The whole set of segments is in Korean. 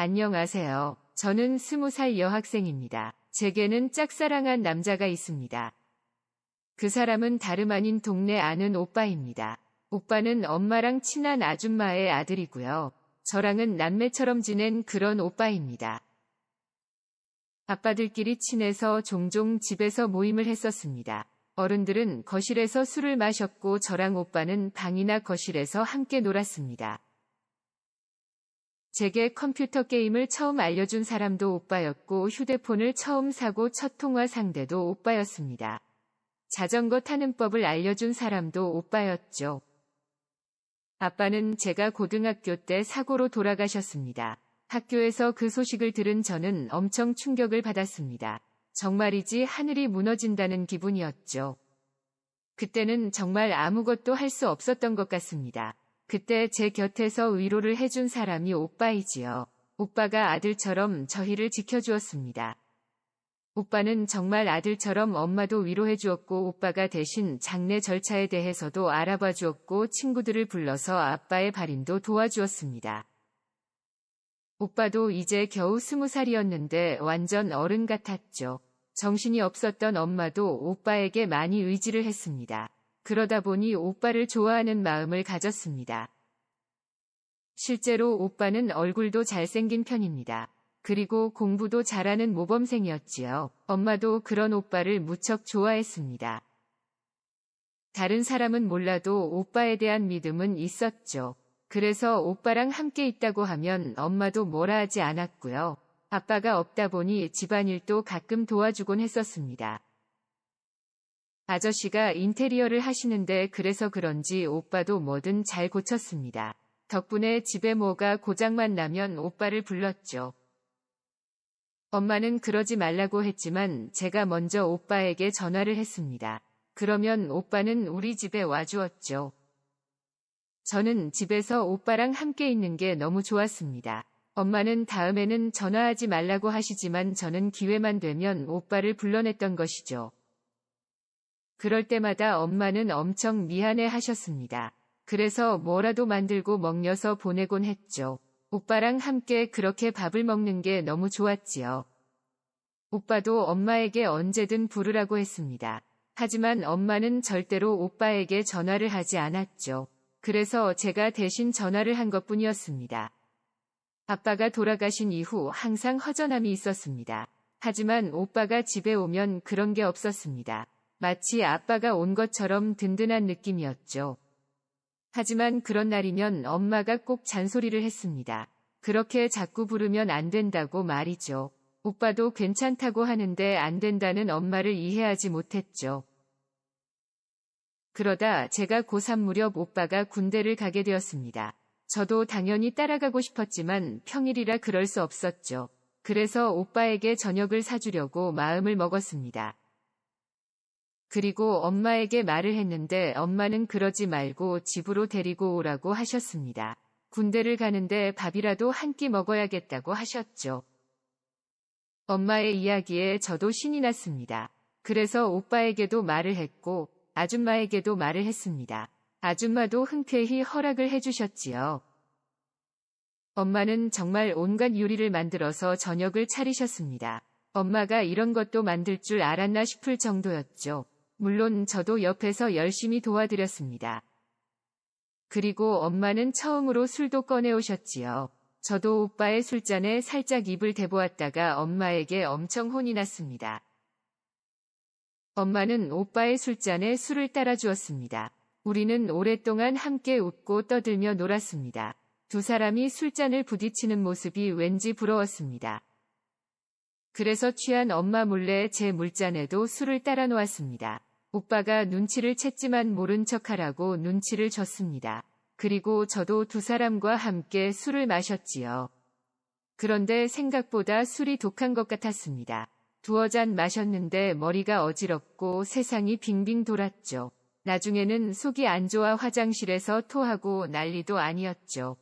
안녕하세요. 저는 20살 여학생입니다. 제게는 짝사랑한 남자가 있습니다. 그 사람은 다름 아닌 동네 아는 오빠입니다. 오빠는 엄마랑 친한 아줌마의 아들이고요. 저랑은 남매처럼 지낸 그런 오빠입니다. 아빠들끼리 친해서 종종 집에서 모임을 했었습니다. 어른들은 거실에서 술을 마셨고 저랑 오빠는 방이나 거실에서 함께 놀았습니다. 제게 컴퓨터 게임을 처음 알려준 사람도 오빠였고 휴대폰을 처음 사고 첫 통화 상대도 오빠였습니다. 자전거 타는 법을 알려준 사람도 오빠였죠. 아빠는 제가 고등학교 때 사고로 돌아가셨습니다. 학교에서 그 소식을 들은 저는 엄청 충격을 받았습니다. 정말이지 하늘이 무너진다는 기분이었죠. 그때는 정말 아무것도 할 수 없었던 것 같습니다. 그때 제 곁에서 위로를 해준 사람이 오빠이지요. 오빠가 아들처럼 저희를 지켜주었습니다. 오빠는 정말 아들처럼 엄마도 위로해 주었고 오빠가 대신 장례 절차에 대해서도 알아봐 주었고 친구들을 불러서 아빠의 발인도 도와주었습니다. 오빠도 이제 겨우 20살이었는데 완전 어른 같았죠. 정신이 없었던 엄마도 오빠에게 많이 의지를 했습니다. 그러다 보니 오빠를 좋아하는 마음을 가졌습니다. 실제로 오빠는 얼굴도 잘생긴 편입니다. 그리고 공부도 잘하는 모범생이었지요. 엄마도 그런 오빠를 무척 좋아했습니다. 다른 사람은 몰라도 오빠에 대한 믿음은 있었죠. 그래서 오빠랑 함께 있다고 하면 엄마도 뭐라 하지 않았고요. 아빠가 없다 보니 집안일도 가끔 도와주곤 했었습니다. 아저씨가 인테리어를 하시는데 그래서 그런지 오빠도 뭐든 잘 고쳤습니다. 덕분에 집에 뭐가 고장만 나면 오빠를 불렀죠. 엄마는 그러지 말라고 했지만 제가 먼저 오빠에게 전화를 했습니다. 그러면 오빠는 우리 집에 와주었죠. 저는 집에서 오빠랑 함께 있는 게 너무 좋았습니다. 엄마는 다음에는 전화하지 말라고 하시지만 저는 기회만 되면 오빠를 불러냈던 것이죠. 그럴 때마다 엄마는 엄청 미안해 하셨습니다. 그래서 뭐라도 만들고 먹여서 보내곤 했죠. 오빠랑 함께 그렇게 밥을 먹는 게 너무 좋았지요. 오빠도 엄마에게 언제든 부르라고 했습니다. 하지만 엄마는 절대로 오빠에게 전화를 하지 않았죠. 그래서 제가 대신 전화를 한 것뿐이었습니다. 아빠가 돌아가신 이후 항상 허전함이 있었습니다. 하지만 오빠가 집에 오면 그런 게 없었습니다. 마치 아빠가 온 것처럼 든든한 느낌이었죠. 하지만 그런 날이면 엄마가 꼭 잔소리를 했습니다. 그렇게 자꾸 부르면 안 된다고 말이죠. 오빠도 괜찮다고 하는데 안 된다는 엄마를 이해하지 못했죠. 그러다 제가 고3 무렵 오빠가 군대를 가게 되었습니다. 저도 당연히 따라가고 싶었지만 평일이라 그럴 수 없었죠. 그래서 오빠에게 저녁을 사주려고 마음을 먹었습니다. 그리고 엄마에게 말을 했는데 엄마는 그러지 말고 집으로 데리고 오라고 하셨습니다. 군대를 가는데 밥이라도 한 끼 먹어야겠다고 하셨죠. 엄마의 이야기에 저도 신이 났습니다. 그래서 오빠에게도 말을 했고 아줌마에게도 말을 했습니다. 아줌마도 흔쾌히 허락을 해주셨지요. 엄마는 정말 온갖 요리를 만들어서 저녁을 차리셨습니다. 엄마가 이런 것도 만들 줄 알았나 싶을 정도였죠. 물론 저도 옆에서 열심히 도와드렸습니다. 그리고 엄마는 처음으로 술도 꺼내오셨지요. 저도 오빠의 술잔에 살짝 입을 대보았다가 엄마에게 엄청 혼이 났습니다. 엄마는 오빠의 술잔에 술을 따라주었습니다. 우리는 오랫동안 함께 웃고 떠들며 놀았습니다. 두 사람이 술잔을 부딪히는 모습이 왠지 부러웠습니다. 그래서 취한 엄마 몰래 제 물잔에도 술을 따라 놓았습니다. 오빠가 눈치를 챘지만 모른 척하라고 눈치를 줬습니다. 그리고 저도 두 사람과 함께 술을 마셨지요. 그런데 생각보다 술이 독한 것 같았습니다. 두어 잔 마셨는데 머리가 어지럽고 세상이 빙빙 돌았죠. 나중에는 속이 안 좋아 화장실에서 토하고 난리도 아니었죠.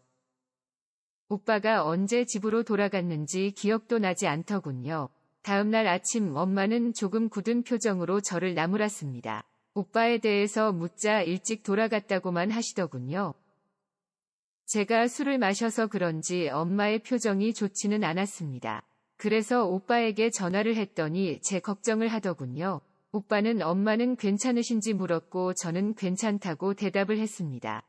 오빠가 언제 집으로 돌아갔는지 기억도 나지 않더군요. 다음날 아침 엄마는 조금 굳은 표정으로 저를 나무랐습니다. 오빠에 대해서 묻자 일찍 돌아갔다고만 하시더군요. 제가 술을 마셔서 그런지 엄마의 표정이 좋지는 않았습니다. 그래서 오빠에게 전화를 했더니 제 걱정을 하더군요. 오빠는 엄마는 괜찮으신지 물었고 저는 괜찮다고 대답을 했습니다.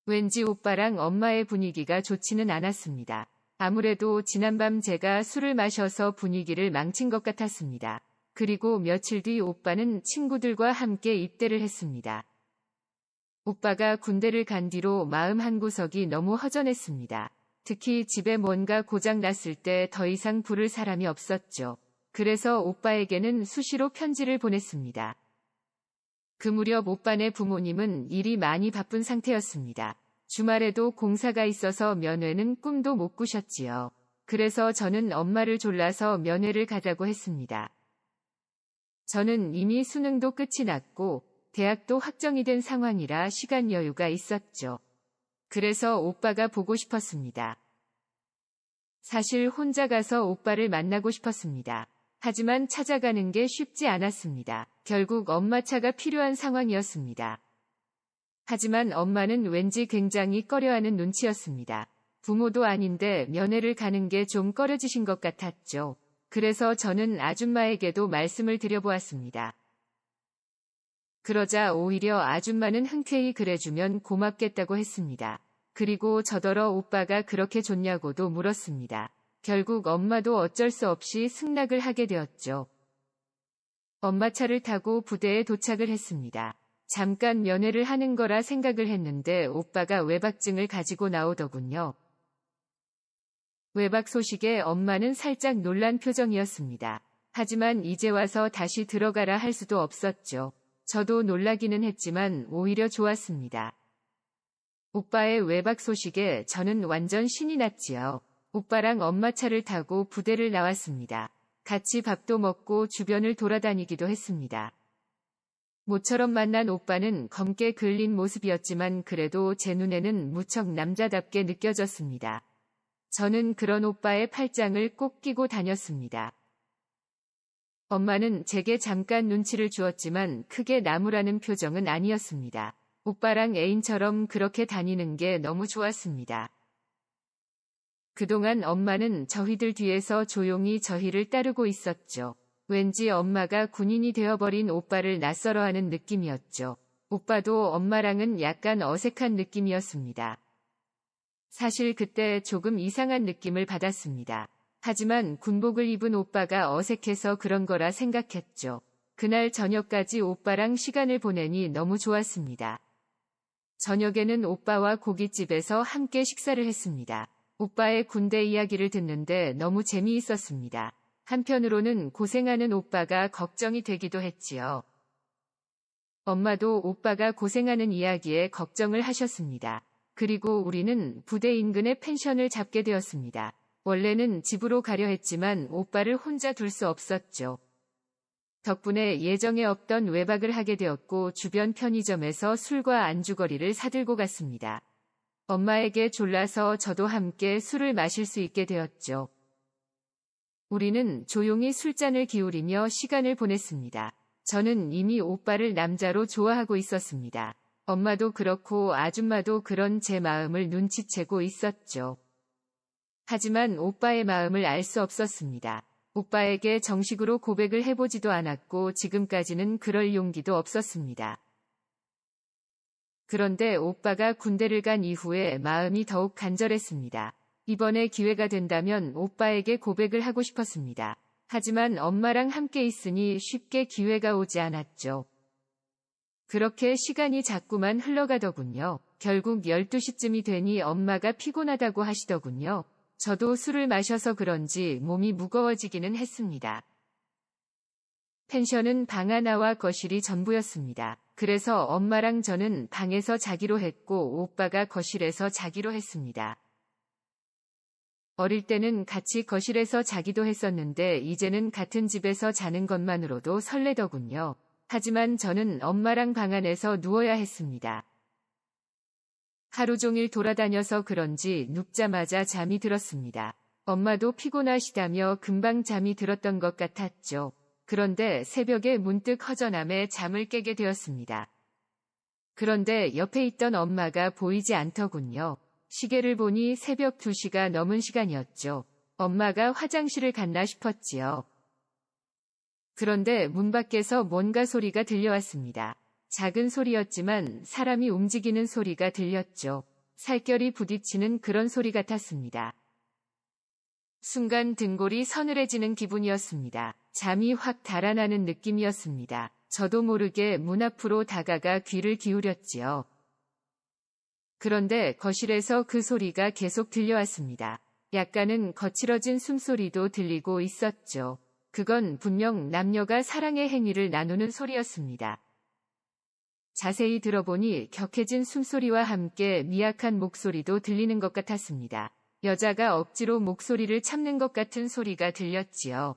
왠지 오빠랑 엄마의 분위기가 좋지는 않았습니다. 아무래도 지난밤 제가 술을 마셔서 분위기를 망친 것 같았습니다. 그리고 며칠 뒤 오빠는 친구들과 함께 입대를 했습니다. 오빠가 군대를 간 뒤로 마음 한구석이 너무 허전했습니다. 특히 집에 뭔가 고장 났을 때 더 이상 부를 사람이 없었죠. 그래서 오빠에게는 수시로 편지를 보냈습니다. 그 무렵 오빠네 부모님은 일이 많이 바쁜 상태였습니다. 주말에도 공사가 있어서 면회는 꿈도 못 꾸셨지요. 그래서 저는 엄마를 졸라서 면회를 가자고 했습니다. 저는 이미 수능도 끝이 났고 대학도 확정이 된 상황이라 시간 여유가 있었죠. 그래서 오빠가 보고 싶었습니다. 사실 혼자 가서 오빠를 만나고 싶었습니다. 하지만 찾아가는 게 쉽지 않았습니다. 결국 엄마 차가 필요한 상황이었습니다. 하지만 엄마는 왠지 굉장히 꺼려하는 눈치였습니다. 부모도 아닌데 면회를 가는 게 좀 꺼려지신 것 같았죠. 그래서 저는 아줌마에게도 말씀을 드려보았습니다. 그러자 오히려 아줌마는 흔쾌히 그래주면 고맙겠다고 했습니다. 그리고 저더러 오빠가 그렇게 좋냐고도 물었습니다. 결국 엄마도 어쩔 수 없이 승낙을 하게 되었죠. 엄마 차를 타고 부대에 도착을 했습니다. 잠깐 면회를 하는 거라 생각을 했는데 오빠가 외박증을 가지고 나오더군요. 외박 소식에 엄마는 살짝 놀란 표정이었습니다. 하지만 이제 와서 다시 들어가라 할 수도 없었죠. 저도 놀라기는 했지만 오히려 좋았습니다. 오빠의 외박 소식에 저는 완전 신이 났지요. 오빠랑 엄마 차를 타고 부대를 나왔습니다. 같이 밥도 먹고 주변을 돌아다니기도 했습니다. 모처럼 만난 오빠는 검게 글린 모습이었지만 그래도 제 눈에는 무척 남자답게 느껴졌습니다. 저는 그런 오빠의 팔짱을 꼭 끼고 다녔습니다. 엄마는 제게 잠깐 눈치를 주었지만 크게 나무라는 표정은 아니었습니다. 오빠랑 애인처럼 그렇게 다니는 게 너무 좋았습니다. 그동안 엄마는 저희들 뒤에서 조용히 저희를 따르고 있었죠. 왠지 엄마가 군인이 되어버린 오빠를 낯설어하는 느낌이었죠. 오빠도 엄마랑은 약간 어색한 느낌이었습니다. 사실 그때 조금 이상한 느낌을 받았습니다. 하지만 군복을 입은 오빠가 어색해서 그런 거라 생각했죠. 그날 저녁까지 오빠랑 시간을 보내니 너무 좋았습니다. 저녁에는 오빠와 고깃집에서 함께 식사를 했습니다. 오빠의 군대 이야기를 듣는데 너무 재미있었습니다. 한편으로는 고생하는 오빠가 걱정이 되기도 했지요. 엄마도 오빠가 고생하는 이야기에 걱정을 하셨습니다. 그리고 우리는 부대 인근에 펜션을 잡게 되었습니다. 원래는 집으로 가려 했지만 오빠를 혼자 둘 수 없었죠. 덕분에 예정에 없던 외박을 하게 되었고 주변 편의점에서 술과 안주거리를 사들고 갔습니다. 엄마에게 졸라서 저도 함께 술을 마실 수 있게 되었죠. 우리는 조용히 술잔을 기울이며 시간을 보냈습니다. 저는 이미 오빠를 남자로 좋아하고 있었습니다. 엄마도 그렇고 아줌마도 그런 제 마음을 눈치채고 있었죠. 하지만 오빠의 마음을 알 수 없었습니다. 오빠에게 정식으로 고백을 해보지도 않았고 지금까지는 그럴 용기도 없었습니다. 그런데 오빠가 군대를 간 이후에 마음이 더욱 간절했습니다. 이번에 기회가 된다면 오빠에게 고백을 하고 싶었습니다. 하지만 엄마랑 함께 있으니 쉽게 기회가 오지 않았죠. 그렇게 시간이 자꾸만 흘러가더군요. 결국 12시쯤이 되니 엄마가 피곤하다고 하시더군요. 저도 술을 마셔서 그런지 몸이 무거워지기는 했습니다. 펜션은 방 하나와 거실이 전부였습니다. 그래서 엄마랑 저는 방에서 자기로 했고 오빠가 거실에서 자기로 했습니다. 어릴 때는 같이 거실에서 자기도 했었는데 이제는 같은 집에서 자는 것만으로도 설레더군요. 하지만 저는 엄마랑 방 안에서 누워야 했습니다. 하루 종일 돌아다녀서 그런지 눕자마자 잠이 들었습니다. 엄마도 피곤하시다며 금방 잠이 들었던 것 같았죠. 그런데 새벽에 문득 허전함에 잠을 깨게 되었습니다. 그런데 옆에 있던 엄마가 보이지 않더군요. 시계를 보니 새벽 2시가 넘은 시간이었죠. 엄마가 화장실을 갔나 싶었지요. 그런데 문 밖에서 뭔가 소리가 들려왔습니다. 작은 소리였지만 사람이 움직이는 소리가 들렸죠. 살결이 부딪히는 그런 소리 같았습니다. 순간 등골이 서늘해지는 기분이었습니다. 잠이 확 달아나는 느낌이었습니다. 저도 모르게 문 앞으로 다가가 귀를 기울였지요. 그런데 거실에서 그 소리가 계속 들려왔습니다. 약간은 거칠어진 숨소리도 들리고 있었죠. 그건 분명 남녀가 사랑의 행위를 나누는 소리였습니다. 자세히 들어보니 격해진 숨소리와 함께 미약한 목소리도 들리는 것 같았습니다. 여자가 억지로 목소리를 참는 것 같은 소리가 들렸지요.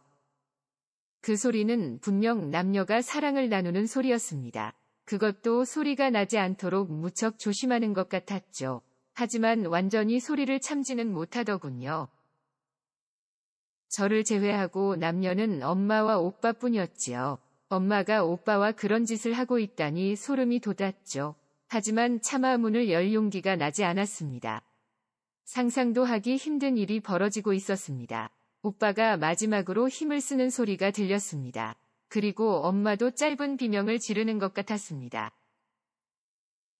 그 소리는 분명 남녀가 사랑을 나누는 소리였습니다. 그것도 소리가 나지 않도록 무척 조심하는 것 같았죠. 하지만 완전히 소리를 참지는 못하더군요. 저를 제외하고 남녀는 엄마와 오빠뿐이었지요. 엄마가 오빠와 그런 짓을 하고 있다니 소름이 돋았죠. 하지만 차마 문을 열 용기가 나지 않았습니다. 상상도 하기 힘든 일이 벌어지고 있었습니다. 오빠가 마지막으로 힘을 쓰는 소리가 들렸습니다. 그리고 엄마도 짧은 비명을 지르는 것 같았습니다.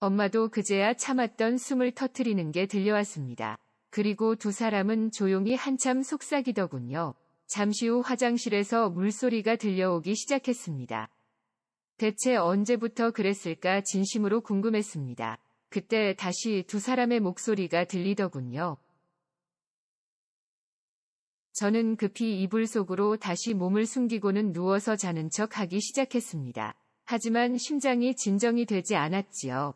엄마도 그제야 참았던 숨을 터뜨리는 게 들려왔습니다. 그리고 두 사람은 조용히 한참 속삭이더군요. 잠시 후 화장실에서 물소리가 들려오기 시작했습니다. 대체 언제부터 그랬을까 진심으로 궁금했습니다. 그때 다시 두 사람의 목소리가 들리더군요. 저는 급히 이불 속으로 다시 몸을 숨기고는 누워서 자는 척 하기 시작했습니다. 하지만 심장이 진정이 되지 않았지요.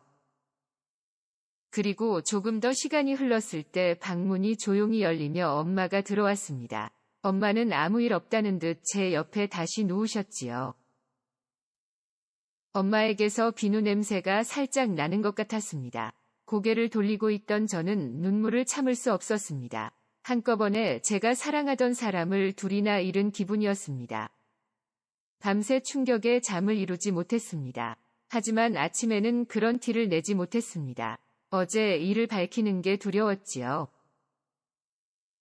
그리고 조금 더 시간이 흘렀을 때 방문이 조용히 열리며 엄마가 들어왔습니다. 엄마는 아무 일 없다는 듯 제 옆에 다시 누우셨지요. 엄마에게서 비누 냄새가 살짝 나는 것 같았습니다. 고개를 돌리고 있던 저는 눈물을 참을 수 없었습니다. 한꺼번에 제가 사랑하던 사람을 둘이나 잃은 기분이었습니다. 밤새 충격에 잠을 이루지 못했습니다. 하지만 아침에는 그런 티를 내지 못했습니다. 어제 일을 밝히는 게 두려웠지요.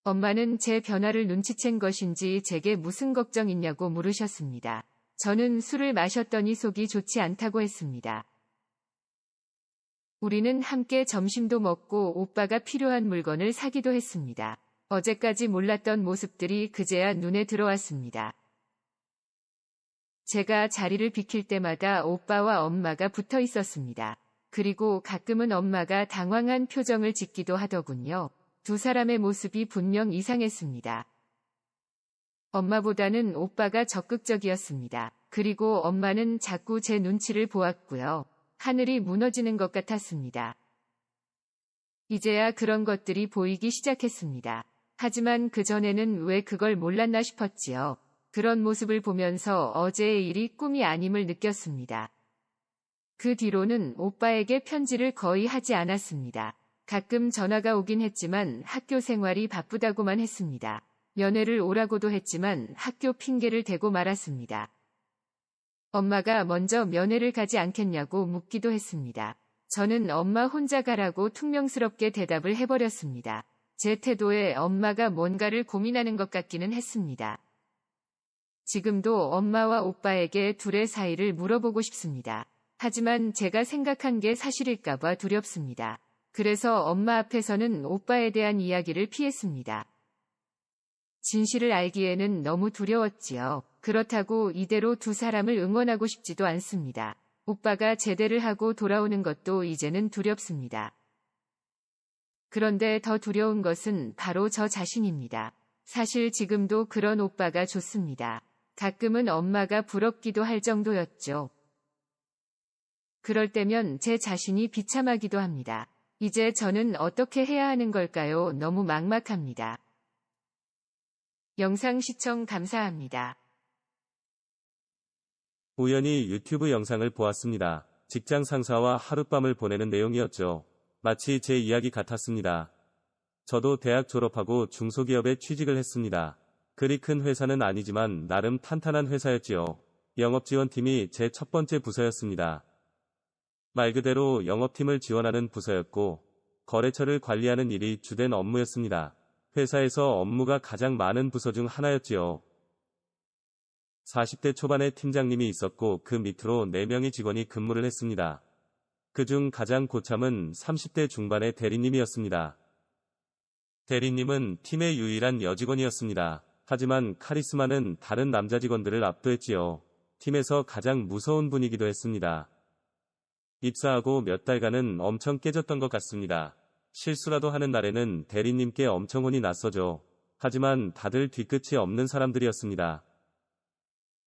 엄마는 제 변화를 눈치챈 것인지 제게 무슨 걱정 있냐고 물으셨습니다. 저는 술을 마셨더니 속이 좋지 않다고 했습니다. 우리는 함께 점심도 먹고 오빠가 필요한 물건을 사기도 했습니다. 어제까지 몰랐던 모습들이 그제야 눈에 들어왔습니다. 제가 자리를 비킬 때마다 오빠와 엄마가 붙어 있었습니다. 그리고 가끔은 엄마가 당황한 표정을 짓기도 하더군요. 두 사람의 모습이 분명 이상했습니다. 엄마보다는 오빠가 적극적이었습니다. 그리고 엄마는 자꾸 제 눈치를 보았고요. 하늘이 무너지는 것 같았습니다. 이제야 그런 것들이 보이기 시작했습니다. 하지만 그전에는 왜 그걸 몰랐나 싶었지요. 그런 모습을 보면서 어제의 일이 꿈이 아님을 느꼈습니다. 그 뒤로는 오빠에게 편지를 거의 하지 않았습니다. 가끔 전화가 오긴 했지만 학교 생활이 바쁘다고만 했습니다. 면회를 오라고도 했지만 학교 핑계를 대고 말았습니다. 엄마가 먼저 면회를 가지 않겠냐고 묻기도 했습니다. 저는 엄마 혼자 가라고 퉁명스럽게 대답을 해버렸습니다. 제 태도에 엄마가 뭔가를 고민하는 것 같기는 했습니다. 지금도 엄마와 오빠에게 둘의 사이를 물어보고 싶습니다. 하지만 제가 생각한 게 사실일까봐 두렵습니다. 그래서 엄마 앞에서는 오빠에 대한 이야기를 피했습니다. 진실을 알기에는 너무 두려웠지요. 그렇다고 이대로 두 사람을 응원하고 싶지도 않습니다. 오빠가 제대를 하고 돌아오는 것도 이제는 두렵습니다. 그런데 더 두려운 것은 바로 저 자신입니다. 사실 지금도 그런 오빠가 좋습니다. 가끔은 엄마가 부럽기도 할 정도였죠. 그럴 때면 제 자신이 비참하기도 합니다. 이제 저는 어떻게 해야 하는 걸까요? 너무 막막합니다. 영상 시청 감사합니다. 우연히 유튜브 영상을 보았습니다. 직장 상사와 하룻밤을 보내는 내용이었죠. 마치 제 이야기 같았습니다. 저도 대학 졸업하고 중소기업에 취직을 했습니다. 그리 큰 회사는 아니지만 나름 탄탄한 회사였지요. 영업지원팀이 제 첫 번째 부서였습니다. 말 그대로 영업팀을 지원하는 부서였고, 거래처를 관리하는 일이 주된 업무였습니다. 회사에서 업무가 가장 많은 부서 중 하나였지요. 40대 초반의 팀장님이 있었고 그 밑으로 4명의 직원이 근무를 했습니다. 그중 가장 고참은 30대 중반의 대리님이었습니다. 대리님은 팀의 유일한 여직원이었습니다. 하지만 카리스마는 다른 남자 직원들을 압도했지요. 팀에서 가장 무서운 분위기도 했습니다. 입사하고 몇 달간은 엄청 깨졌던 것 같습니다. 실수라도 하는 날에는 대리님께 엄청 혼이 났어죠. 하지만 다들 뒤끝이 없는 사람들이었습니다.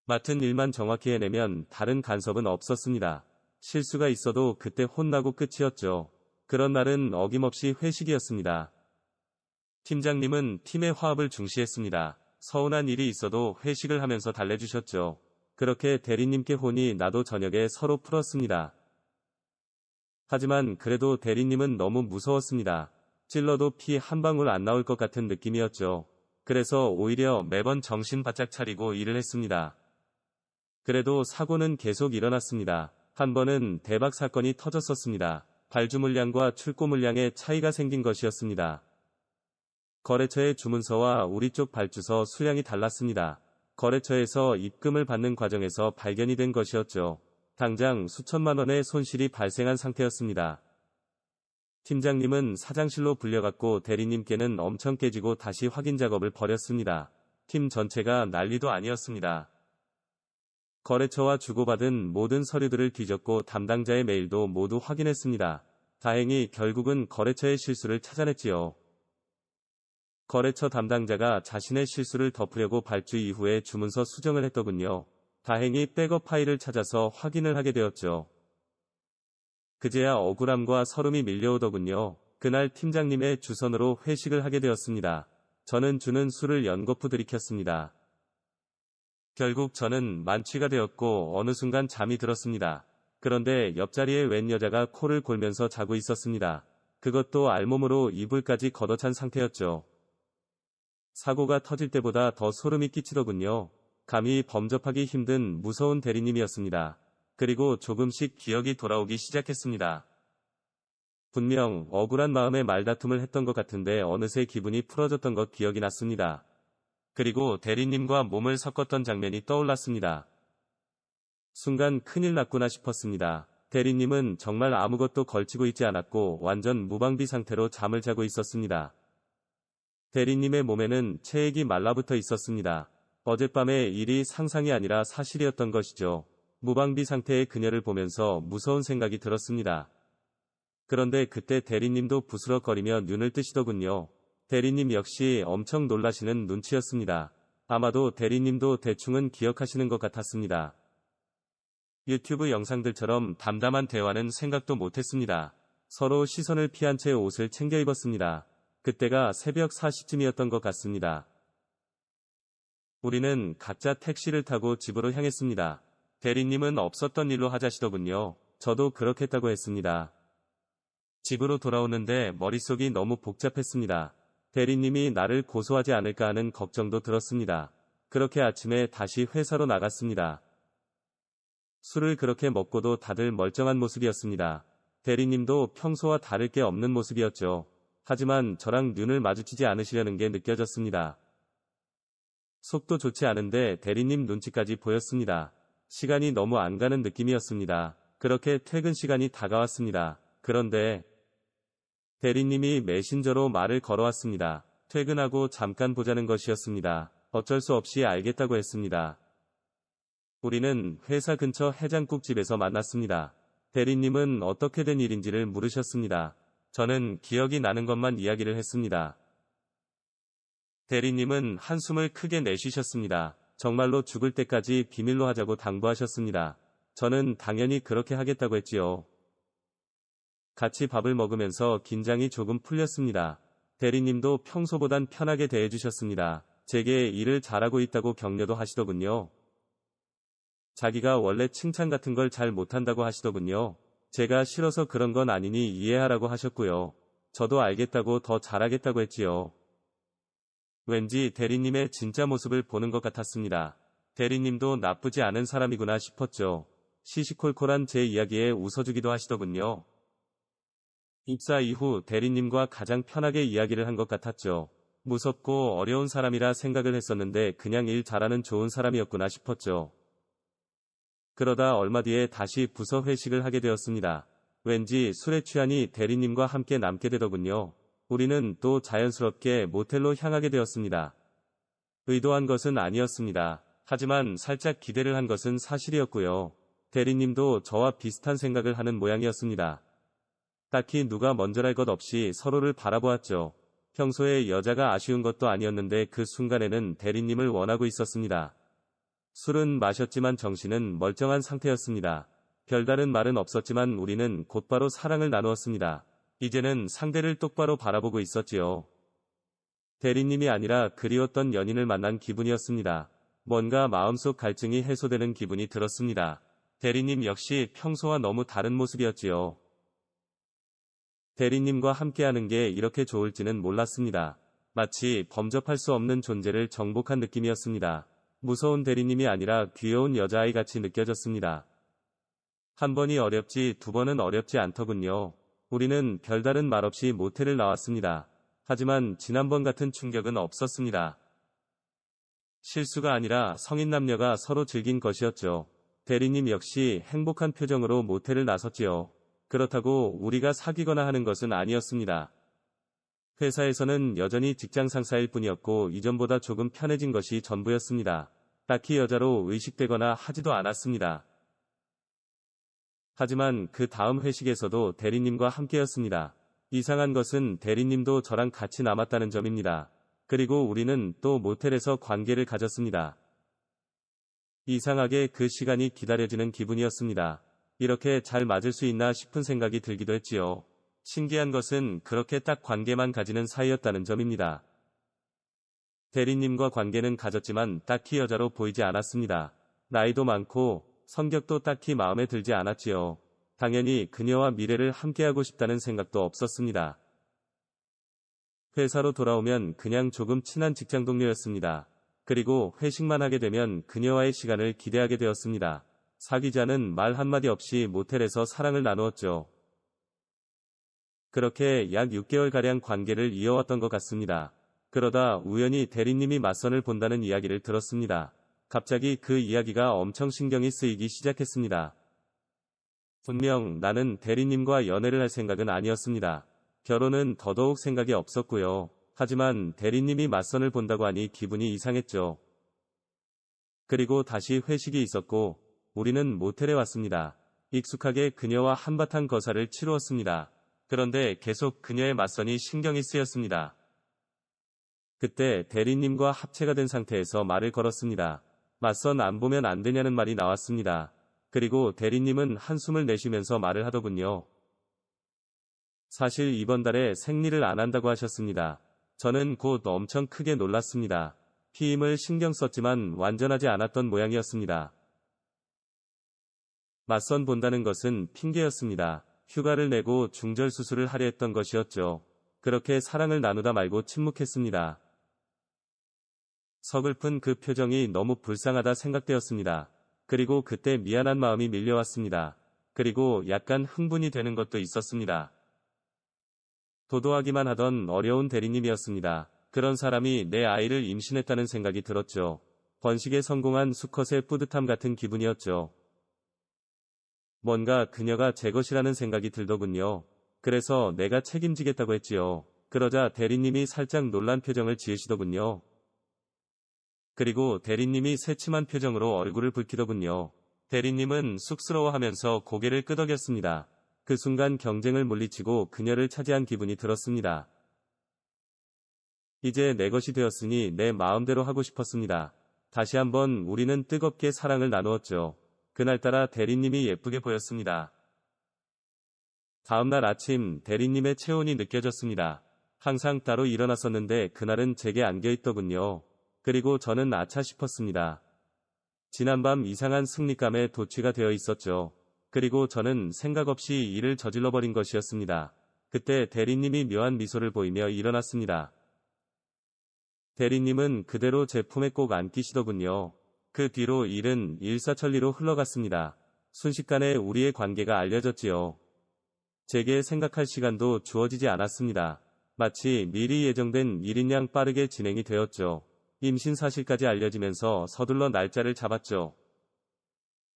맡은 일만 정확히 해내면 다른 간섭은 없었습니다. 실수가 있어도 그때 혼나고 끝이었죠. 그런 날은 어김없이 회식이었습니다. 팀장님은 팀의 화합을 중시했습니다. 서운한 일이 있어도 회식을 하면서 달래주셨죠. 그렇게 대리님께 혼이 나도 저녁에 서로 풀었습니다. 하지만 그래도 대리님은 너무 무서웠습니다. 찔러도 피 한 방울 안 나올 것 같은 느낌이었죠. 그래서 오히려 매번 정신 바짝 차리고 일을 했습니다. 그래도 사고는 계속 일어났습니다. 한 번은 대박 사건이 터졌었습니다. 발주 물량과 출고 물량의 차이가 생긴 것이었습니다. 거래처의 주문서와 우리 쪽 발주서 수량이 달랐습니다. 거래처에서 입금을 받는 과정에서 발견이 된 것이었죠. 당장 수천만 원의 손실이 발생한 상태였습니다. 팀장님은 사장실로 불려갔고 대리님께는 엄청 깨지고 다시 확인 작업을 벌였습니다. 팀 전체가 난리도 아니었습니다. 거래처와 주고받은 모든 서류들을 뒤졌고 담당자의 메일도 모두 확인했습니다. 다행히 결국은 거래처의 실수를 찾아냈지요. 거래처 담당자가 자신의 실수를 덮으려고 발주 이후에 주문서 수정을 했더군요. 다행히 백업 파일을 찾아서 확인을 하게 되었죠. 그제야 억울함과 서름이 밀려오더군요. 그날 팀장님의 주선으로 회식을 하게 되었습니다. 저는 주는 술을 연거푸 들이켰습니다. 결국 저는 만취가 되었고 어느 순간 잠이 들었습니다. 그런데 옆자리에 웬 여자가 코를 골면서 자고 있었습니다. 그것도 알몸으로 이불까지 걷어찬 상태였죠. 사고가 터질 때보다 더 소름이 끼치더군요. 감히 범접하기 힘든 무서운 대리님이었습니다. 그리고 조금씩 기억이 돌아오기 시작했습니다. 분명 억울한 마음에 말다툼을 했던 것 같은데 어느새 기분이 풀어졌던 것 기억이 났습니다. 그리고 대리님과 몸을 섞었던 장면이 떠올랐습니다. 순간 큰일 났구나 싶었습니다. 대리님은 정말 아무것도 걸치고 있지 않았고 완전 무방비 상태로 잠을 자고 있었습니다. 대리님의 몸에는 체액이 말라붙어 있었습니다. 어젯밤의 일이 상상이 아니라 사실이었던 것이죠. 무방비 상태의 그녀를 보면서 무서운 생각이 들었습니다. 그런데 그때 대리님도 부스럭거리며 눈을 뜨시더군요. 대리님 역시 엄청 놀라시는 눈치였습니다. 아마도 대리님도 대충은 기억하시는 것 같았습니다. 유튜브 영상들처럼 담담한 대화는 생각도 못했습니다. 서로 시선을 피한 채 옷을 챙겨 입었습니다. 그때가 새벽 4시쯤이었던 것 같습니다. 우리는 각자 택시를 타고 집으로 향했습니다. 대리님은 없었던 일로 하자시더군요. 저도 그렇겠다고 했습니다. 집으로 돌아오는데 머릿속이 너무 복잡했습니다. 대리님이 나를 고소하지 않을까 하는 걱정도 들었습니다. 그렇게 아침에 다시 회사로 나갔습니다. 술을 그렇게 먹고도 다들 멀쩡한 모습이었습니다. 대리님도 평소와 다를 게 없는 모습이었죠. 하지만 저랑 눈을 마주치지 않으시려는 게 느껴졌습니다. 속도 좋지 않은데 대리님 눈치까지 보였습니다. 시간이 너무 안 가는 느낌이었습니다. 그렇게 퇴근 시간이 다가왔습니다. 그런데 대리님이 메신저로 말을 걸어왔습니다. 퇴근하고 잠깐 보자는 것이었습니다. 어쩔 수 없이 알겠다고 했습니다. 우리는 회사 근처 해장국집에서 만났습니다. 대리님은 어떻게 된 일인지를 물으셨습니다. 저는 기억이 나는 것만 이야기를 했습니다. 대리님은 한숨을 크게 내쉬셨습니다. 정말로 죽을 때까지 비밀로 하자고 당부하셨습니다. 저는 당연히 그렇게 하겠다고 했지요. 같이 밥을 먹으면서 긴장이 조금 풀렸습니다. 대리님도 평소보단 편하게 대해주셨습니다. 제게 일을 잘하고 있다고 격려도 하시더군요. 자기가 원래 칭찬 같은 걸 잘 못한다고 하시더군요. 제가 싫어서 그런 건 아니니 이해하라고 하셨고요. 저도 알겠다고 더 잘하겠다고 했지요. 왠지 대리님의 진짜 모습을 보는 것 같았습니다. 대리님도 나쁘지 않은 사람이구나 싶었죠. 시시콜콜한 제 이야기에 웃어주기도 하시더군요. 입사 이후 대리님과 가장 편하게 이야기를 한 것 같았죠. 무섭고 어려운 사람이라 생각을 했었는데 그냥 일 잘하는 좋은 사람이었구나 싶었죠. 그러다 얼마 뒤에 다시 부서 회식을 하게 되었습니다. 왠지 술에 취하니 대리님과 함께 남게 되더군요. 우리는 또 자연스럽게 모텔로 향하게 되었습니다. 의도한 것은 아니었습니다. 하지만 살짝 기대를 한 것은 사실이었고요. 대리님도 저와 비슷한 생각을 하는 모양이었습니다. 딱히 누가 먼저랄 것 없이 서로를 바라보았죠. 평소에 여자가 아쉬운 것도 아니었는데 그 순간에는 대리님을 원하고 있었습니다. 술은 마셨지만 정신은 멀쩡한 상태였습니다. 별다른 말은 없었지만 우리는 곧바로 사랑을 나누었습니다. 이제는 상대를 똑바로 바라보고 있었지요. 대리님이 아니라 그리웠던 연인을 만난 기분이었습니다. 뭔가 마음속 갈증이 해소되는 기분이 들었습니다. 대리님 역시 평소와 너무 다른 모습이었지요. 대리님과 함께하는 게 이렇게 좋을지는 몰랐습니다. 마치 범접할 수 없는 존재를 정복한 느낌이었습니다. 무서운 대리님이 아니라 귀여운 여자아이같이 느껴졌습니다. 한 번이 어렵지 두 번은 어렵지 않더군요. 우리는 별다른 말 없이 모텔을 나왔습니다. 하지만 지난번 같은 충격은 없었습니다. 실수가 아니라 성인 남녀가 서로 즐긴 것이었죠. 대리님 역시 행복한 표정으로 모텔을 나섰지요. 그렇다고 우리가 사귀거나 하는 것은 아니었습니다. 회사에서는 여전히 직장 상사일 뿐이었고 이전보다 조금 편해진 것이 전부였습니다. 딱히 여자로 의식되거나 하지도 않았습니다. 하지만 그 다음 회식에서도 대리님과 함께였습니다. 이상한 것은 대리님도 저랑 같이 남았다는 점입니다. 그리고 우리는 또 모텔에서 관계를 가졌습니다. 이상하게 그 시간이 기다려지는 기분이었습니다. 이렇게 잘 맞을 수 있나 싶은 생각이 들기도 했지요. 신기한 것은 그렇게 딱 관계만 가지는 사이였다는 점입니다. 대리님과 관계는 가졌지만 딱히 여자로 보이지 않았습니다. 나이도 많고 성격도 딱히 마음에 들지 않았지요. 당연히 그녀와 미래를 함께하고 싶다는 생각도 없었습니다. 회사로 돌아오면 그냥 조금 친한 직장 동료였습니다. 그리고 회식만 하게 되면 그녀와의 시간을 기대하게 되었습니다. 사귀자는 말 한마디 없이 모텔에서 사랑을 나누었죠. 그렇게 약 6개월가량 관계를 이어왔던 것 같습니다. 그러다 우연히 대리님이 맞선을 본다는 이야기를 들었습니다. 갑자기 그 이야기가 엄청 신경이 쓰이기 시작했습니다. 분명 나는 대리님과 연애를 할 생각은 아니었습니다. 결혼은 더더욱 생각이 없었고요. 하지만 대리님이 맞선을 본다고 하니 기분이 이상했죠. 그리고 다시 회식이 있었고 우리는 모텔에 왔습니다. 익숙하게 그녀와 한바탕 거사를 치루었습니다. 그런데 계속 그녀의 맞선이 신경이 쓰였습니다. 그때 대리님과 합체가 된 상태에서 말을 걸었습니다. 맞선 안 보면 안 되냐는 말이 나왔습니다. 그리고 대리님은 한숨을 내쉬면서 말을 하더군요. 사실 이번 달에 생리를 안 한다고 하셨습니다. 저는 곧 엄청 크게 놀랐습니다. 피임을 신경 썼지만 완전하지 않았던 모양이었습니다. 맞선 본다는 것은 핑계였습니다. 휴가를 내고 중절 수술을 하려 했던 것이었죠. 그렇게 사랑을 나누다 말고 침묵했습니다. 서글픈 그 표정이 너무 불쌍하다 생각되었습니다. 그리고 그때 미안한 마음이 밀려왔습니다. 그리고 약간 흥분이 되는 것도 있었습니다. 도도하기만 하던 어려운 대리님이었습니다. 그런 사람이 내 아이를 임신했다는 생각이 들었죠. 번식에 성공한 수컷의 뿌듯함 같은 기분이었죠. 뭔가 그녀가 제 것이라는 생각이 들더군요. 그래서 내가 책임지겠다고 했지요. 그러자 대리님이 살짝 놀란 표정을 지으시더군요. 그리고 대리님이 새침한 표정으로 얼굴을 붉히더군요. 대리님은 쑥스러워하면서 고개를 끄덕였습니다. 그 순간 경쟁을 물리치고 그녀를 차지한 기분이 들었습니다. 이제 내 것이 되었으니 내 마음대로 하고 싶었습니다. 다시 한번 우리는 뜨겁게 사랑을 나누었죠. 그날따라 대리님이 예쁘게 보였습니다. 다음날 아침 대리님의 체온이 느껴졌습니다. 항상 따로 일어났었는데 그날은 제게 안겨있더군요. 그리고 저는 아차 싶었습니다. 지난밤 이상한 승리감에 도취가 되어 있었죠. 그리고 저는 생각 없이 일을 저질러버린 것이었습니다. 그때 대리님이 묘한 미소를 보이며 일어났습니다. 대리님은 그대로 제 품에 꼭 안기시더군요. 그 뒤로 일은 일사천리로 흘러갔습니다. 순식간에 우리의 관계가 알려졌지요. 제게 생각할 시간도 주어지지 않았습니다. 마치 미리 예정된 일인 양 빠르게 진행이 되었죠. 임신 사실까지 알려지면서 서둘러 날짜를 잡았죠.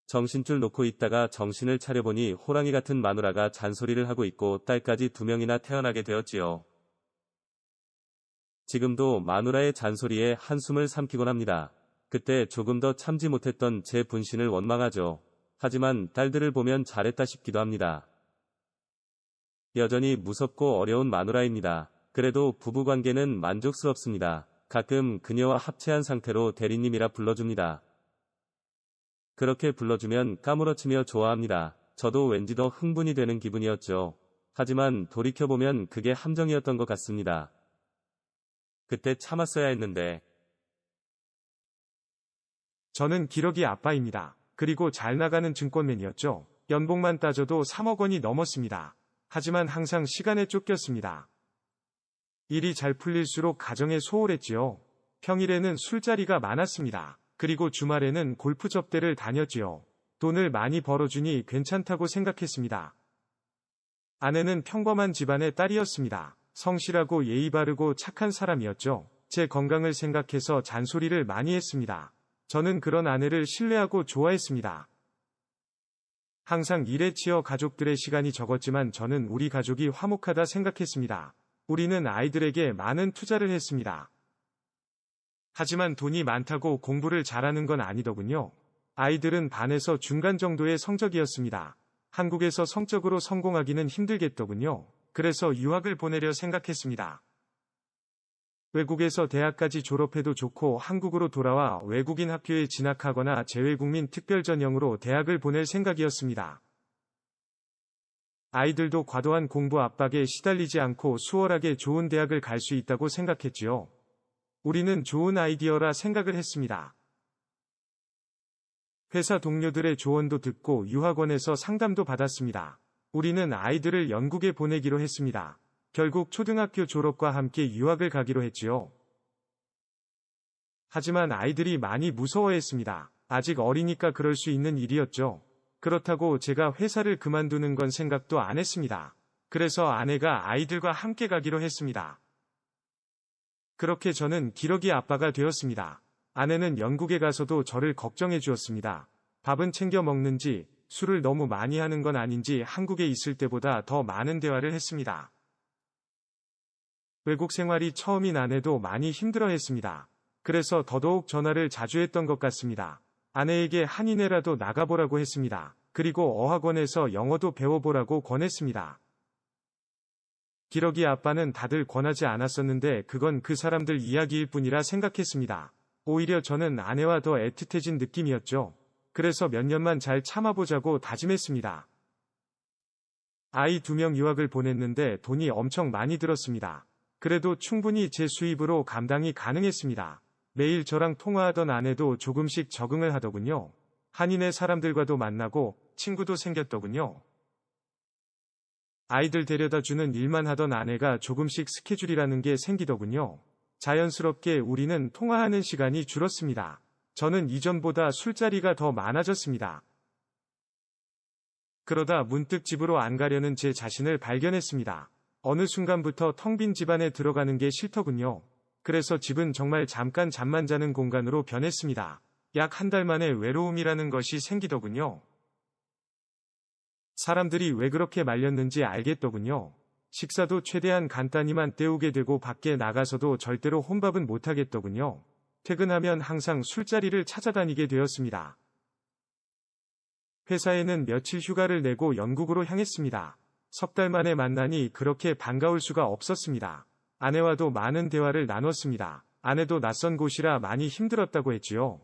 정신줄 놓고 있다가 정신을 차려보니 호랑이 같은 마누라가 잔소리를 하고 있고 딸까지 2명이나 태어나게 되었지요. 지금도 마누라의 잔소리에 한숨을 삼키곤 합니다. 그때 조금 더 참지 못했던 제 분신을 원망하죠. 하지만 딸들을 보면 잘했다 싶기도 합니다. 여전히 무섭고 어려운 마누라입니다. 그래도 부부관계는 만족스럽습니다. 가끔 그녀와 합체한 상태로 대리님이라 불러줍니다. 그렇게 불러주면 까무러치며 좋아합니다. 저도 왠지 더 흥분이 되는 기분이었죠. 하지만 돌이켜보면 그게 함정이었던 것 같습니다. 그때 참았어야 했는데. 저는 기러기 아빠입니다. 그리고 잘 나가는 증권맨이었죠. 연봉만 따져도 3억 원이 넘었습니다. 하지만 항상 시간에 쫓겼습니다. 일이 잘 풀릴수록 가정에 소홀했지요. 평일에는 술자리가 많았습니다. 그리고 주말에는 골프 접대를 다녔지요. 돈을 많이 벌어주니 괜찮다고 생각했습니다. 아내는 평범한 집안의 딸이었습니다. 성실하고 예의 바르고 착한 사람이었죠. 제 건강을 생각해서 잔소리를 많이 했습니다. 저는 그런 아내를 신뢰하고 좋아했습니다. 항상 일에 치여 가족들의 시간이 적었지만 저는 우리 가족이 화목하다 생각했습니다. 우리는 아이들에게 많은 투자를 했습니다. 하지만 돈이 많다고 공부를 잘하는 건 아니더군요. 아이들은 반에서 중간 정도의 성적이었습니다. 한국에서 성적으로 성공하기는 힘들겠더군요. 그래서 유학을 보내려 생각했습니다. 외국에서 대학까지 졸업해도 좋고 한국으로 돌아와 외국인 학교에 진학하거나 재외국민 특별전형으로 대학을 보낼 생각이었습니다. 아이들도 과도한 공부 압박에 시달리지 않고 수월하게 좋은 대학을 갈 수 있다고 생각했지요. 우리는 좋은 아이디어라 생각을 했습니다. 회사 동료들의 조언도 듣고 유학원에서 상담도 받았습니다. 우리는 아이들을 영국에 보내기로 했습니다. 결국 초등학교 졸업과 함께 유학을 가기로 했지요. 하지만 아이들이 많이 무서워했습니다. 아직 어리니까 그럴 수 있는 일이었죠. 그렇다고 제가 회사를 그만두는 건 생각도 안 했습니다. 그래서 아내가 아이들과 함께 가기로 했습니다. 그렇게 저는 기러기 아빠가 되었습니다. 아내는 영국에 가서도 저를 걱정해 주었습니다. 밥은 챙겨 먹는지, 술을 너무 많이 하는 건 아닌지 한국에 있을 때보다 더 많은 대화를 했습니다. 외국 생활이 처음인 아내도 많이 힘들어했습니다. 그래서 더더욱 전화를 자주 했던 것 같습니다. 아내에게 한인회라도 나가보라고 했습니다. 그리고 어학원에서 영어도 배워보라고 권했습니다. 기러기 아빠는 다들 권하지 않았었는데 그건 그 사람들 이야기일 뿐이라 생각했습니다. 오히려 저는 아내와 더 애틋해진 느낌이었죠. 그래서 몇 년만 잘 참아보자고 다짐했습니다. 아이 2명 유학을 보냈는데 돈이 엄청 많이 들었습니다. 그래도 충분히 제 수입으로 감당이 가능했습니다. 매일 저랑 통화하던 아내도 조금씩 적응을 하더군요. 한인의 사람들과도 만나고 친구도 생겼더군요. 아이들 데려다 주는 일만 하던 아내가 조금씩 스케줄이라는 게 생기더군요. 자연스럽게 우리는 통화하는 시간이 줄었습니다. 저는 이전보다 술자리가 더 많아졌습니다. 그러다 문득 집으로 안 가려는 제 자신을 발견했습니다. 어느 순간부터 텅 빈 집안에 들어가는 게 싫더군요. 그래서 집은 정말 잠깐 잠만 자는 공간으로 변했습니다. 약 1달 만에 외로움이라는 것이 생기더군요. 사람들이 왜 그렇게 말렸는지 알겠더군요. 식사도 최대한 간단히만 때우게 되고 밖에 나가서도 절대로 혼밥은 못하겠더군요. 퇴근하면 항상 술자리를 찾아다니게 되었습니다. 회사에는 며칠 휴가를 내고 영국으로 향했습니다. 3달 만에 만나니 그렇게 반가울 수가 없었습니다. 아내와도 많은 대화를 나눴습니다. 아내도 낯선 곳이라 많이 힘들었다고 했지요.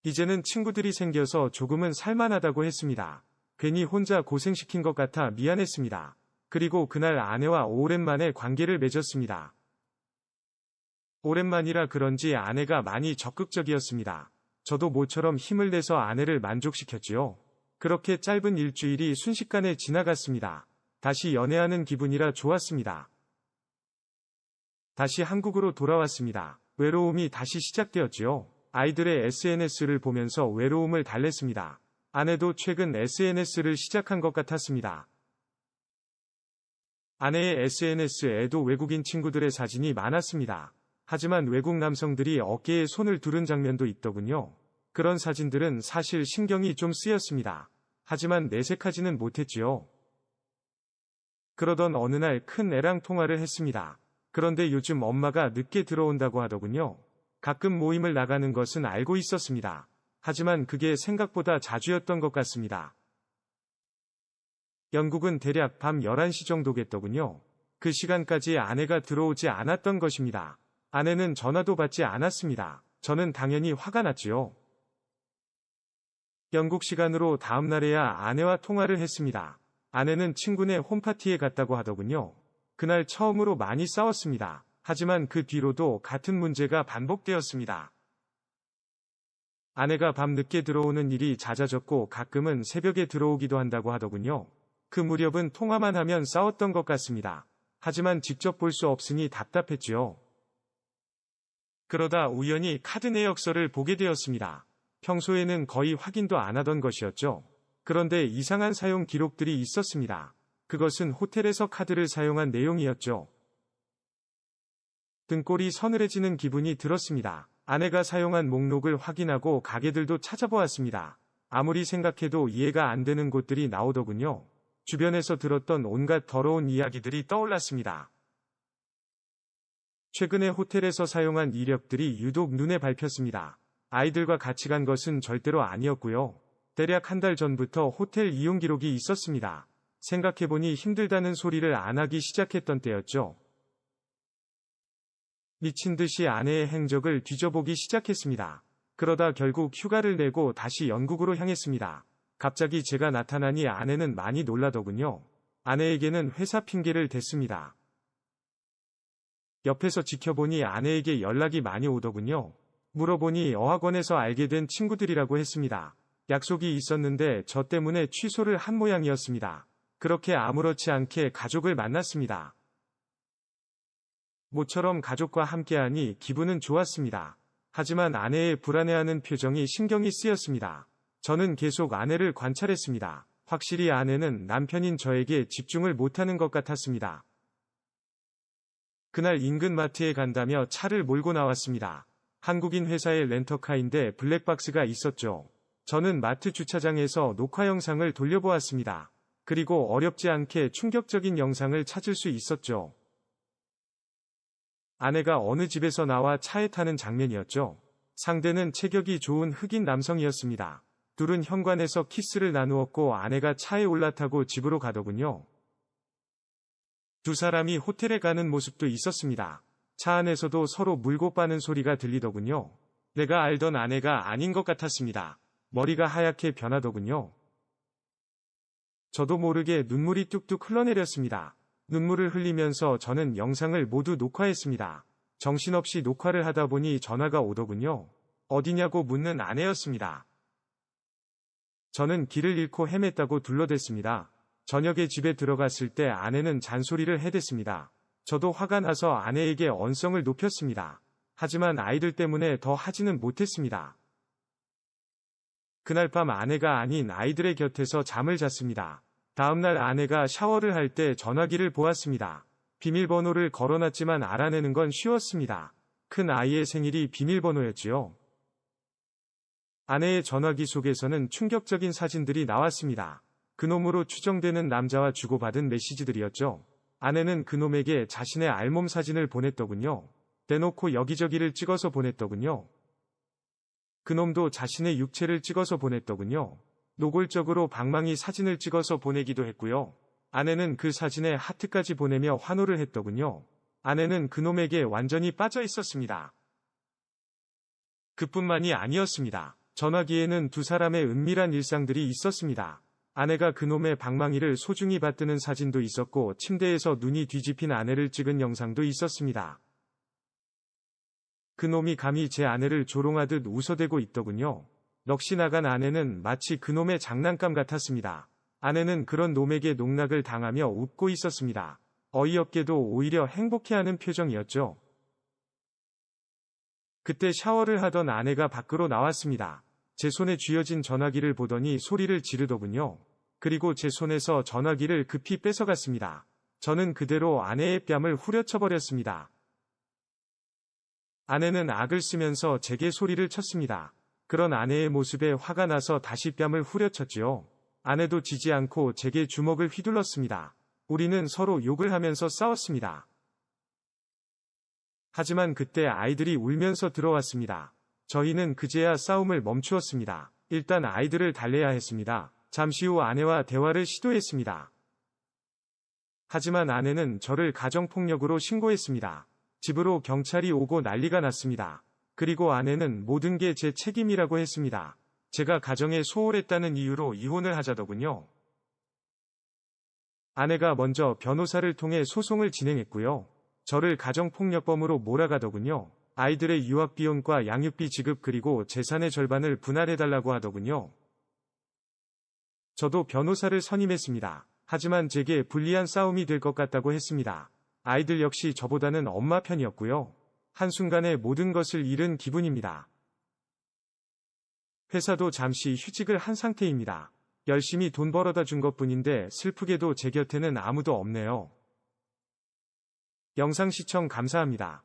이제는 친구들이 생겨서 조금은 살만하다고 했습니다. 괜히 혼자 고생시킨 것 같아 미안했습니다. 그리고 그날 아내와 오랜만에 관계를 맺었습니다. 오랜만이라 그런지 아내가 많이 적극적이었습니다. 저도 모처럼 힘을 내서 아내를 만족시켰지요. 그렇게 짧은 일주일이 순식간에 지나갔습니다. 다시 연애하는 기분이라 좋았습니다. 다시 한국으로 돌아왔습니다. 외로움이 다시 시작되었지요. 아이들의 SNS를 보면서 외로움을 달랬습니다. 아내도 최근 SNS를 시작한 것 같았습니다. 아내의 SNS에도 외국인 친구들의 사진이 많았습니다. 하지만 외국 남성들이 어깨에 손을 두른 장면도 있더군요. 그런 사진들은 사실 신경이 좀 쓰였습니다. 하지만 내색하지는 못했지요. 그러던 어느 날 큰 애랑 통화를 했습니다. 그런데 요즘 엄마가 늦게 들어온다고 하더군요. 가끔 모임을 나가는 것은 알고 있었습니다. 하지만 그게 생각보다 자주였던 것 같습니다. 영국은 대략 밤 11시 정도겠더군요. 그 시간까지 아내가 들어오지 않았던 것입니다. 아내는 전화도 받지 않았습니다. 저는 당연히 화가 났지요. 영국 시간으로 다음 날에야 아내와 통화를 했습니다. 아내는 친구네 홈파티에 갔다고 하더군요. 그날 처음으로 많이 싸웠습니다. 하지만 그 뒤로도 같은 문제가 반복되었습니다. 아내가 밤 늦게 들어오는 일이 잦아졌고 가끔은 새벽에 들어오기도 한다고 하더군요. 그 무렵은 통화만 하면 싸웠던 것 같습니다. 하지만 직접 볼 수 없으니 답답했지요. 그러다 우연히 카드 내역서를 보게 되었습니다. 평소에는 거의 확인도 안 하던 것이었죠. 그런데 이상한 사용 기록들이 있었습니다. 그것은 호텔에서 카드를 사용한 내용이었죠. 등골이 서늘해지는 기분이 들었습니다. 아내가 사용한 목록을 확인하고 가게들도 찾아보았습니다. 아무리 생각해도 이해가 안 되는 곳들이 나오더군요. 주변에서 들었던 온갖 더러운 이야기들이 떠올랐습니다. 최근에 호텔에서 사용한 이력들이 유독 눈에 밟혔습니다. 아이들과 같이 간 것은 절대로 아니었고요. 대략 한 달 전부터 호텔 이용 기록이 있었습니다. 생각해보니 힘들다는 소리를 안 하기 시작했던 때였죠. 미친 듯이 아내의 행적을 뒤져보기 시작했습니다. 그러다 결국 휴가를 내고 다시 영국으로 향했습니다. 갑자기 제가 나타나니 아내는 많이 놀라더군요. 아내에게는 회사 핑계를 댔습니다. 옆에서 지켜보니 아내에게 연락이 많이 오더군요. 물어보니 어학원에서 알게 된 친구들이라고 했습니다. 약속이 있었는데 저 때문에 취소를 한 모양이었습니다. 그렇게 아무렇지 않게 가족을 만났습니다. 모처럼 가족과 함께하니 기분은 좋았습니다. 하지만 아내의 불안해하는 표정이 신경이 쓰였습니다. 저는 계속 아내를 관찰했습니다. 확실히 아내는 남편인 저에게 집중을 못하는 것 같았습니다. 그날 인근 마트에 간다며 차를 몰고 나왔습니다. 한국인 회사의 렌터카인데 블랙박스가 있었죠. 저는 마트 주차장에서 녹화 영상을 돌려보았습니다. 그리고 어렵지 않게 충격적인 영상을 찾을 수 있었죠. 아내가 어느 집에서 나와 차에 타는 장면이었죠. 상대는 체격이 좋은 흑인 남성이었습니다. 둘은 현관에서 키스를 나누었고 아내가 차에 올라타고 집으로 가더군요. 두 사람이 호텔에 가는 모습도 있었습니다. 차 안에서도 서로 물고 빠는 소리가 들리더군요. 내가 알던 아내가 아닌 것 같았습니다. 머리가 하얗게 변하더군요. 저도 모르게 눈물이 뚝뚝 흘러내렸습니다. 눈물을 흘리면서 저는 영상을 모두 녹화했습니다. 정신없이 녹화를 하다 보니 전화가 오더군요. 어디냐고 묻는 아내였습니다. 저는 길을 잃고 헤맸다고 둘러댔습니다. 저녁에 집에 들어갔을 때 아내는 잔소리를 해댔습니다. 저도 화가 나서 아내에게 언성을 높였습니다. 하지만 아이들 때문에 더 하지는 못했습니다. 그날 밤 아내가 아닌 아이들의 곁에서 잠을 잤습니다. 다음날 아내가 샤워를 할 때 전화기를 보았습니다. 비밀번호를 걸어놨지만 알아내는 건 쉬웠습니다. 큰 아이의 생일이 비밀번호였지요. 아내의 전화기 속에서는 충격적인 사진들이 나왔습니다. 그놈으로 추정되는 남자와 주고받은 메시지들이었죠. 아내는 그놈에게 자신의 알몸 사진을 보냈더군요. 대놓고 여기저기를 찍어서 보냈더군요. 그놈도 자신의 육체를 찍어서 보냈더군요. 노골적으로 방망이 사진을 찍어서 보내기도 했고요. 아내는 그 사진에 하트까지 보내며 환호를 했더군요. 아내는 그놈에게 완전히 빠져 있었습니다. 그뿐만이 아니었습니다. 전화기에는 두 사람의 은밀한 일상들이 있었습니다. 아내가 그놈의 방망이를 소중히 받드는 사진도 있었고 침대에서 눈이 뒤집힌 아내를 찍은 영상도 있었습니다. 그놈이 감히 제 아내를 조롱하듯 웃어대고 있더군요. 넋이 나간 아내는 마치 그놈의 장난감 같았습니다. 아내는 그런 놈에게 농락을 당하며 웃고 있었습니다. 어이없게도 오히려 행복해하는 표정이었죠. 그때 샤워를 하던 아내가 밖으로 나왔습니다. 제 손에 쥐어진 전화기를 보더니 소리를 지르더군요. 그리고 제 손에서 전화기를 급히 뺏어갔습니다. 저는 그대로 아내의 뺨을 후려쳐버렸습니다. 아내는 악을 쓰면서 제게 소리를 쳤습니다. 그런 아내의 모습에 화가 나서 다시 뺨을 후려쳤지요. 아내도 지지 않고 제게 주먹을 휘둘렀습니다. 우리는 서로 욕을 하면서 싸웠습니다. 하지만 그때 아이들이 울면서 들어왔습니다. 저희는 그제야 싸움을 멈추었습니다. 일단 아이들을 달래야 했습니다. 잠시 후 아내와 대화를 시도했습니다. 하지만 아내는 저를 가정폭력으로 신고했습니다. 집으로 경찰이 오고 난리가 났습니다. 그리고 아내는 모든 게 제 책임이라고 했습니다. 제가 가정에 소홀했다는 이유로 이혼을 하자더군요. 아내가 먼저 변호사를 통해 소송을 진행했고요. 저를 가정폭력범으로 몰아가더군요. 아이들의 유학비용과 양육비 지급 그리고 재산의 절반을 분할해달라고 하더군요. 저도 변호사를 선임했습니다. 하지만 제게 불리한 싸움이 될 것 같다고 했습니다. 아이들 역시 저보다는 엄마 편이었고요. 한순간에 모든 것을 잃은 기분입니다. 회사도 잠시 휴직을 한 상태입니다. 열심히 돈 벌어다 준 것뿐인데 슬프게도 제 곁에는 아무도 없네요. 영상 시청 감사합니다.